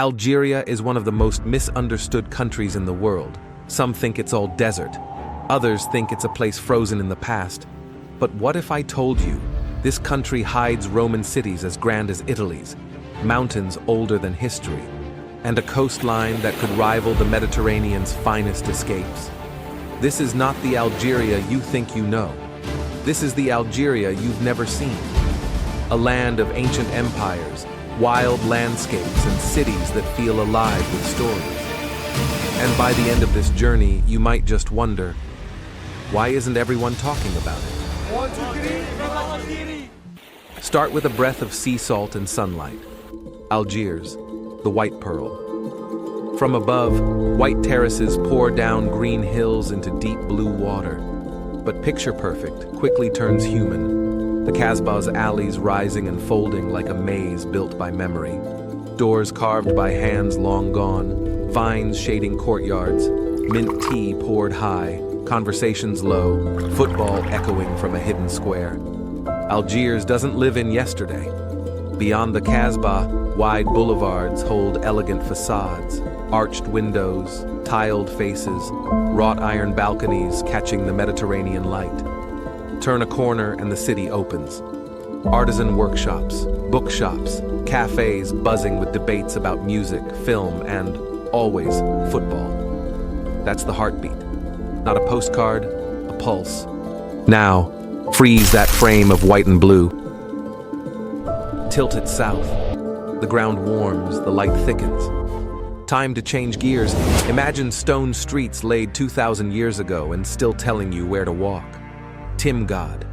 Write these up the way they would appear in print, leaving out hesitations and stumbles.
Algeria is one of the most misunderstood countries in the world. Some think it's all desert. Others think it's a place frozen in the past. But what if I told you this country hides Roman cities as grand as Italy's, mountains older than history, and a coastline that could rival the Mediterranean's finest escapes? This is not the Algeria you think you know. This is the Algeria you've never seen. A land of ancient empires, wild landscapes, and cities that feel alive with stories. And by the end of this journey, you might just wonder, why isn't everyone talking about it? Start with a breath of sea salt and sunlight. Algiers, the white pearl. From above, white terraces pour down green hills into deep blue water. But picture perfect quickly turns human. The Kasbah's alleys rising and folding like a maze built by memory. Doors carved by hands long gone, vines shading courtyards, mint tea poured high, conversations low, football echoing from a hidden square. Algiers doesn't live in yesterday. Beyond the Kasbah, wide boulevards hold elegant facades, arched windows, tiled faces, wrought iron balconies catching the Mediterranean light. Turn a corner and the city opens. Artisan workshops, bookshops, cafes buzzing with debates about music, film, and, always, football. That's the heartbeat. Not a postcard, a pulse. Now, freeze that frame of white and blue. Tilt it south. The ground warms, the light thickens. Time to change gears. Imagine stone streets laid 2,000 years ago and still telling you where to walk. Timgad.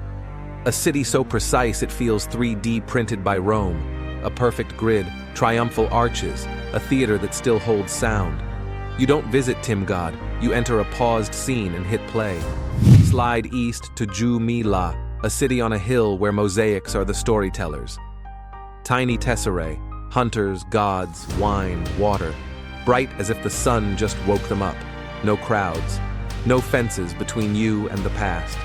A city so precise it feels 3D printed by Rome. A perfect grid, triumphal arches, a theater that still holds sound. You don't visit Timgad, you enter a paused scene and hit play. Slide east to Ju-Mila, a city on a hill where mosaics are the storytellers. Tiny tesserae, hunters, gods, wine, water, bright as if the sun just woke them up. No crowds, no fences between you and the past.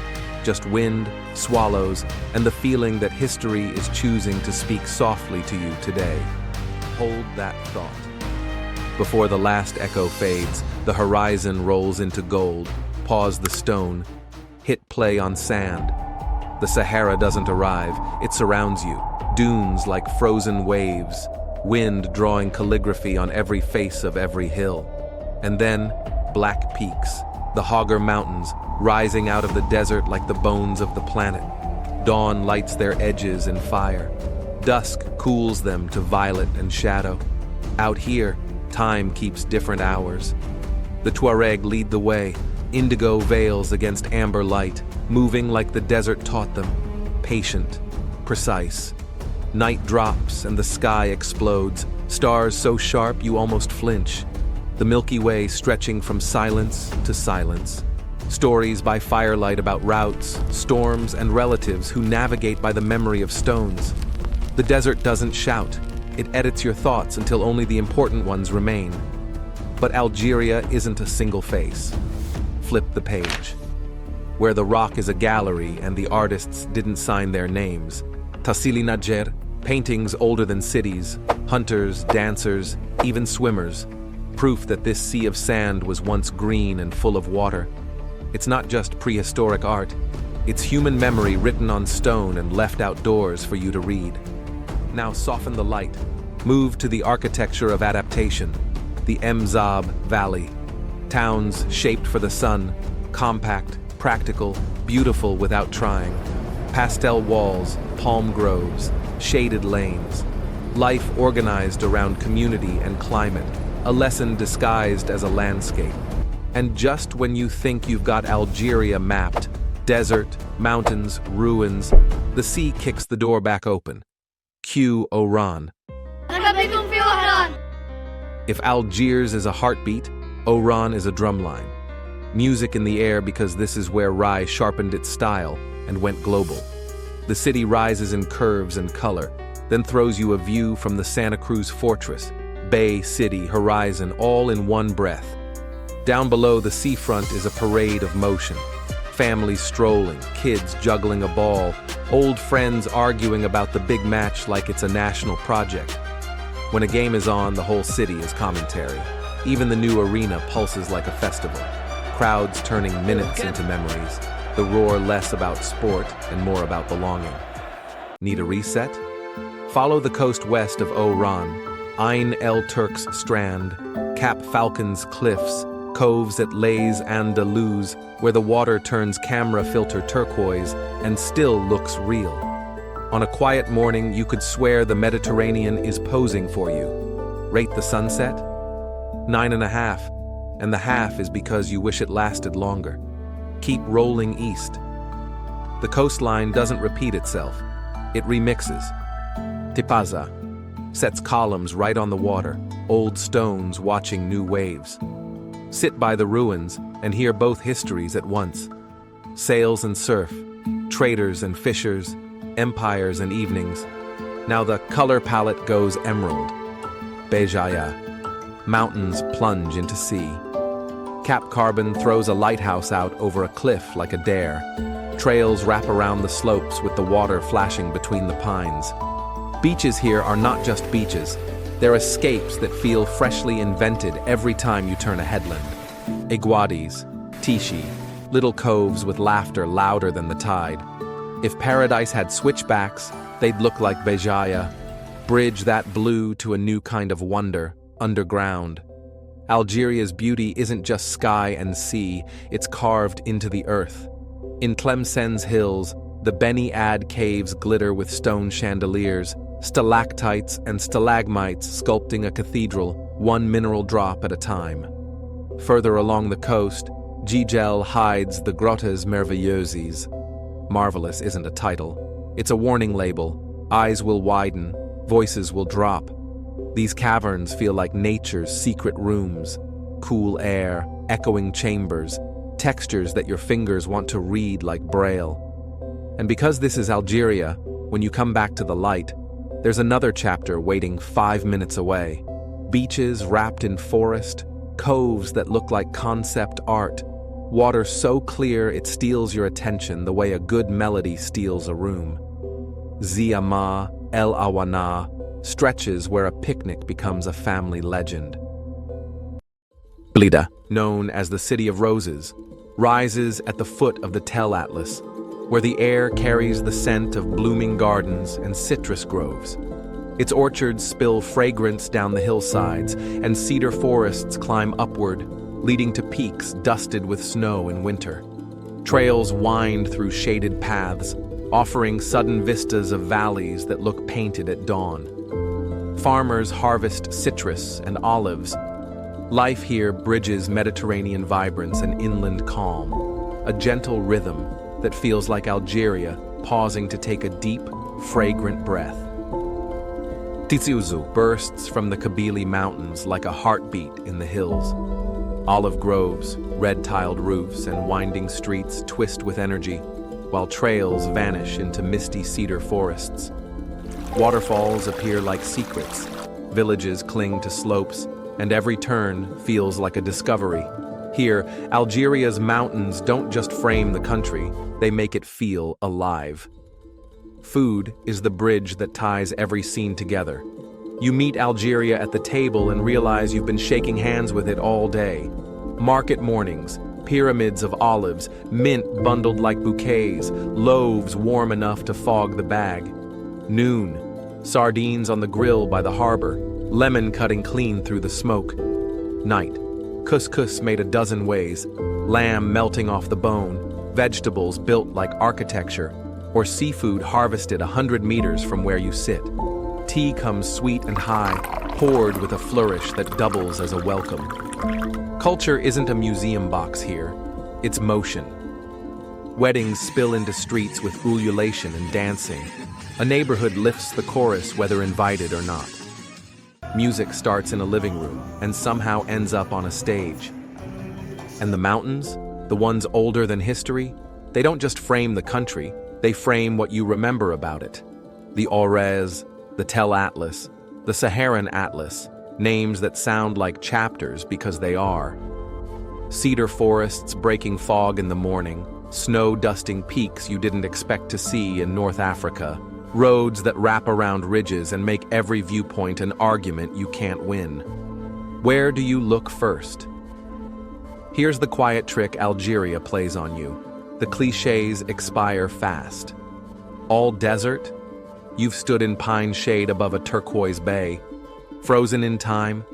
Just wind, swallows, and the feeling that history is choosing to speak softly to you today. Hold that thought. Before the last echo fades, the horizon rolls into gold. Pause the stone. Hit play on sand. The Sahara doesn't arrive, it surrounds you. Dunes like frozen waves. Wind drawing calligraphy on every face of every hill. And then, black peaks. The Hogger Mountains, rising out of the desert like the bones of the planet. Dawn lights their edges in fire. Dusk cools them to violet and shadow. Out here, time keeps different hours. The Tuareg lead the way, indigo veils against amber light, moving like the desert taught them, patient, precise. Night drops and the sky explodes, stars so sharp you almost flinch. The Milky Way stretching from silence to silence. Stories by firelight about routes, storms, and relatives who navigate by the memory of stones. The desert doesn't shout. It edits your thoughts until only the important ones remain. But Algeria isn't a single face. Flip the page. Where the rock is a gallery and the artists didn't sign their names. Tassili Najer, paintings older than cities, hunters, dancers, even swimmers. Proof that this sea of sand was once green and full of water. It's not just prehistoric art. It's human memory written on stone and left outdoors for you to read. Now soften the light. Move to the architecture of adaptation. The Mzab Valley. Towns shaped for the sun. Compact, practical, beautiful without trying. Pastel walls, palm groves, shaded lanes. Life organized around community and climate. A lesson disguised as a landscape. And just when you think you've got Algeria mapped, desert, mountains, ruins, the sea kicks the door back open. Cue Oran. If Algiers is a heartbeat, Oran is a drumline. Music in the air because this is where Rai sharpened its style and went global. The city rises in curves and color, then throws you a view from the Santa Cruz fortress, bay, city, horizon, all in one breath. Down below the seafront is a parade of motion. Families strolling, kids juggling a ball, old friends arguing about the big match like it's a national project. When a game is on, the whole city is commentary. Even the new arena pulses like a festival. Crowds turning minutes into memories. The roar less about sport and more about belonging. Need a reset? Follow the coast west of Oran, Ain el Turk's strand, Cap Falcon's cliffs, coves at Les Andalous, where the water turns camera filter turquoise and still looks real. On a quiet morning, you could swear the Mediterranean is posing for you. Rate the sunset? 9.5, and the half is because you wish it lasted longer. Keep rolling east. The coastline doesn't repeat itself. It remixes. Tipaza sets columns right on the water, old stones watching new waves. Sit by the ruins and hear both histories at once. Sails and surf, traders and fishers, empires and evenings. Now the color palette goes emerald. Béjaïa. Mountains plunge into sea. Cap Carbon throws a lighthouse out over a cliff like a dare. Trails wrap around the slopes with the water flashing between the pines. Beaches here are not just beaches. They're escapes that feel freshly invented every time you turn a headland. Iguadis, Tishi, little coves with laughter louder than the tide. If paradise had switchbacks, they'd look like Béjaïa. Bridge that blue to a new kind of wonder, underground. Algeria's beauty isn't just sky and sea, it's carved into the earth. In Tlemcen's hills, the Beni Ad caves glitter with stone chandeliers, stalactites and stalagmites sculpting a cathedral, one mineral drop at a time. Further along the coast, Djazair hides the Grottes Merveilleuses. Marvelous isn't a title. It's a warning label. Eyes will widen, voices will drop. These caverns feel like nature's secret rooms. Cool air, echoing chambers, textures that your fingers want to read like Braille. And because this is Algeria, when you come back to the light, there's another chapter waiting 5 minutes away. Beaches wrapped in forest, coves that look like concept art, water so clear it steals your attention the way a good melody steals a room. Ziama, El Awana, stretches where a picnic becomes a family legend. Blida, known as the City of Roses, rises at the foot of the Tell Atlas, where the air carries the scent of blooming gardens and citrus groves. Its orchards spill fragrance down the hillsides, and cedar forests climb upward, leading to peaks dusted with snow in winter. Trails wind through shaded paths, offering sudden vistas of valleys that look painted at dawn. Farmers harvest citrus and olives. Life here bridges Mediterranean vibrance and inland calm, a gentle rhythm that feels like Algeria pausing to take a deep, fragrant breath. Tiziuzu bursts from the Kabylie Mountains like a heartbeat in the hills. Olive groves, red-tiled roofs, and winding streets twist with energy, while trails vanish into misty cedar forests. Waterfalls appear like secrets, villages cling to slopes, and every turn feels like a discovery. Here, Algeria's mountains don't just frame the country, they make it feel alive. Food is the bridge that ties every scene together. You meet Algeria at the table and realize you've been shaking hands with it all day. Market mornings, pyramids of olives, mint bundled like bouquets, loaves warm enough to fog the bag. Noon, sardines on the grill by the harbor, lemon cutting clean through the smoke. Night, couscous made a dozen ways, lamb melting off the bone, vegetables built like architecture, or seafood harvested 100 meters from where you sit. Tea comes sweet and high, poured with a flourish that doubles as a welcome. Culture isn't a museum box here, it's motion. Weddings spill into streets with ululation and dancing. A neighborhood lifts the chorus whether invited or not. Music starts in a living room and somehow ends up on a stage. And the mountains, the ones older than history, they don't just frame the country, they frame what you remember about it. The Aurès, the Tell Atlas, the Saharan Atlas, names that sound like chapters because they are. Cedar forests breaking fog in the morning, snow dusting peaks you didn't expect to see in North Africa, Roads that wrap around ridges and make every viewpoint an argument you can't win. Where do you look first? Here's the quiet trick Algeria plays on you. The clichés expire fast. All desert? You've stood in pine shade above a turquoise bay. Frozen in time?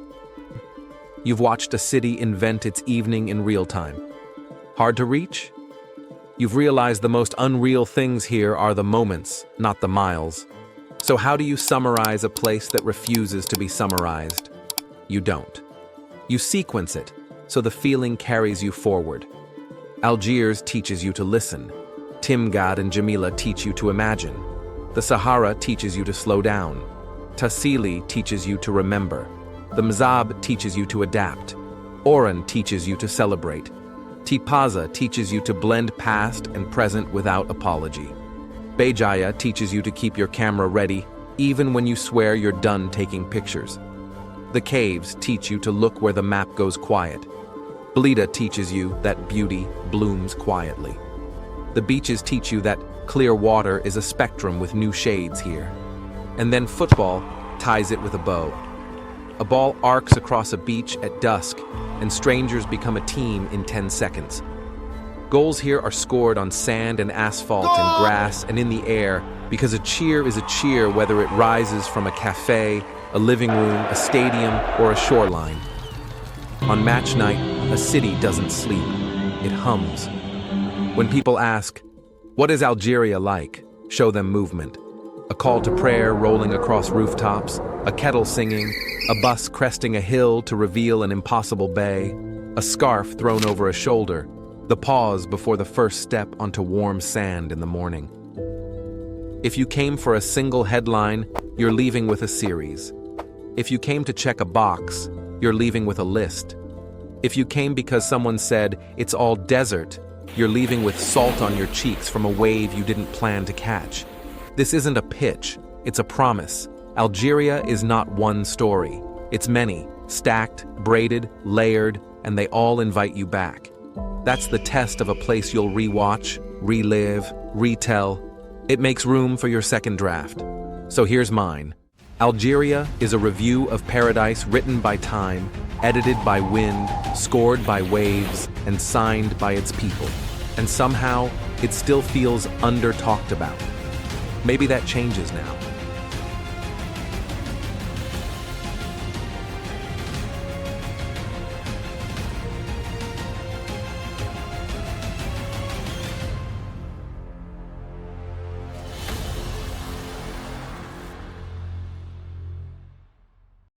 You've watched a city invent its evening in real time. Hard to reach? You've realized the most unreal things here are the moments, not the miles. So how do you summarize a place that refuses to be summarized? You don't. You sequence it, so the feeling carries you forward. Algiers teaches you to listen. Timgad and Jamila teach you to imagine. The Sahara teaches you to slow down. Tassili teaches you to remember. The Mzab teaches you to adapt. Oran teaches you to celebrate. Tipaza teaches you to blend past and present without apology. Béjaïa teaches you to keep your camera ready, even when you swear you're done taking pictures. The caves teach you to look where the map goes quiet. Blida teaches you that beauty blooms quietly. The beaches teach you that clear water is a spectrum with new shades here. And then football ties it with a bow. A ball arcs across a beach at dusk, and strangers become a team in 10 seconds. Goals here are scored on sand and asphalt and grass and in the air, because a cheer is a cheer whether it rises from a cafe, a living room, a stadium, or a shoreline. On match night, a city doesn't sleep. It hums. When people ask, "What is Algeria like?" show them movement. A call to prayer rolling across rooftops, a kettle singing, a bus cresting a hill to reveal an impossible bay, a scarf thrown over a shoulder, the pause before the first step onto warm sand in the morning. If you came for a single headline, you're leaving with a series. If you came to check a box, you're leaving with a list. If you came because someone said, "It's all desert," you're leaving with salt on your cheeks from a wave you didn't plan to catch. This isn't a pitch, it's a promise. Algeria is not one story. It's many, stacked, braided, layered, and they all invite you back. That's the test of a place you'll rewatch, relive, retell. It makes room for your second draft. So here's mine. Algeria is a review of paradise written by time, edited by wind, scored by waves, and signed by its people. And somehow, it still feels under-talked about. Maybe that changes now.